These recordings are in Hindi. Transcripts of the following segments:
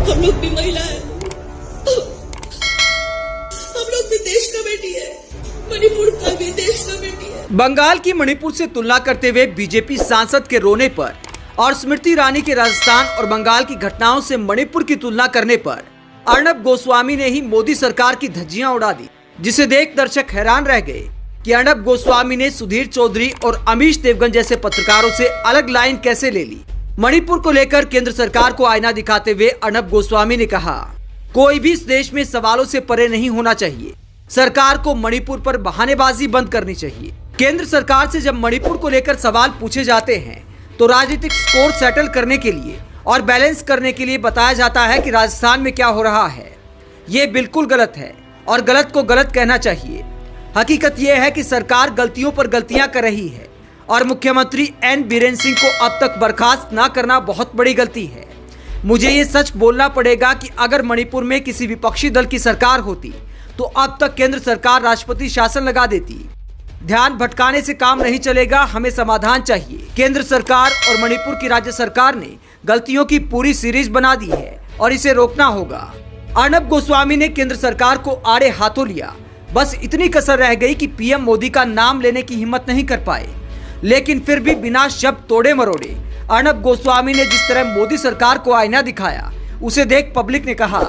हम लोग भी महिला है, हम लोग भी देश का बेटी है, मणिपुर का भी देश का बेटी है। बंगाल की मणिपुर से तुलना करते हुए बीजेपी सांसद के रोने पर और स्मृति ईरानी के राजस्थान और बंगाल की घटनाओं से मणिपुर की तुलना करने पर अर्नब गोस्वामी ने ही मोदी सरकार की धज्जियां उड़ा दी, जिसे देख दर्शक हैरान रह गए कि अर्नब गोस्वामी ने सुधीर चौधरी और अमीश देवगन जैसे पत्रकारों से अलग लाइन कैसे ले ली। मणिपुर को लेकर केंद्र सरकार को आईना दिखाते हुए अर्नब गोस्वामी ने कहा, कोई भी इस देश में सवालों से परे नहीं होना चाहिए। सरकार को मणिपुर पर बहानेबाजी बंद करनी चाहिए। केंद्र सरकार से जब मणिपुर को लेकर सवाल पूछे जाते हैं तो राजनीतिक स्कोर सेटल करने के लिए और बैलेंस करने के लिए बताया जाता है कि राजस्थान में क्या हो रहा है। ये बिल्कुल गलत है और गलत को गलत कहना चाहिए। हकीकत यह है कि सरकार गलतियों पर गलतियां कर रही है और मुख्यमंत्री एन बीरेन्द्र सिंह को अब तक बर्खास्त न करना बहुत बड़ी गलती है। मुझे ये सच बोलना पड़ेगा कि अगर मणिपुर में किसी विपक्षी दल की सरकार होती तो अब तक केंद्र सरकार राष्ट्रपति शासन लगा देती। ध्यान भटकाने से काम नहीं चलेगा, हमें समाधान चाहिए। केंद्र सरकार और मणिपुर की राज्य सरकार ने गलतियों की पूरी सीरीज बना दी है और इसे रोकना होगा। अर्नब गोस्वामी ने केंद्र सरकार को आड़े हाथों लिया, बस इतनी कसर रह गई कि पीएम मोदी का नाम लेने की हिम्मत नहीं कर पाए। लेकिन फिर भी बिना शब्द तोड़े मरोड़े अर्नब गोस्वामी ने जिस तरह मोदी सरकार को आईना दिखाया, उसे देख पब्लिक ने कहा,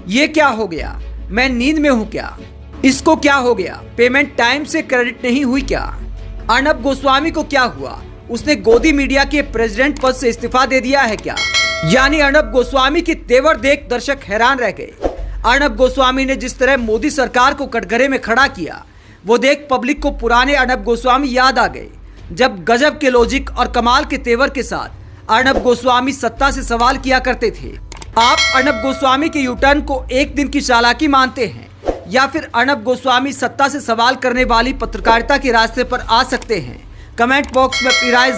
ये क्या हो गया, मैं नींद में हूँ क्या, इसको क्या हो गया, पेमेंट टाइम से क्रेडिट नहीं हुई क्या। अर्नब गोस्वामी को क्या हुआ, उसने गोदी मीडिया के प्रेसिडेंट पद से इस्तीफा दे दिया है क्या। यानी अर्नब गोस्वामी के तेवर देख दर्शक हैरान रह गए। अर्नब गोस्वामी ने जिस तरह मोदी सरकार को कटघरे में खड़ा किया, वो देख पब्लिक को पुराने अर्नब गोस्वामी याद आ गए, जब गजब के लॉजिक और कमाल के तेवर के साथ अर्नब गोस्वामी सत्ता से सवाल किया करते थे। आप अर्नब गोस्वामी के यूटर्न को एक दिन की चालाकी मानते हैं या फिर अर्नब गोस्वामी सत्ता से सवाल करने वाली पत्रकारिता के रास्ते पर आ सकते हैं? कमेंट बॉक्स में अपनी राय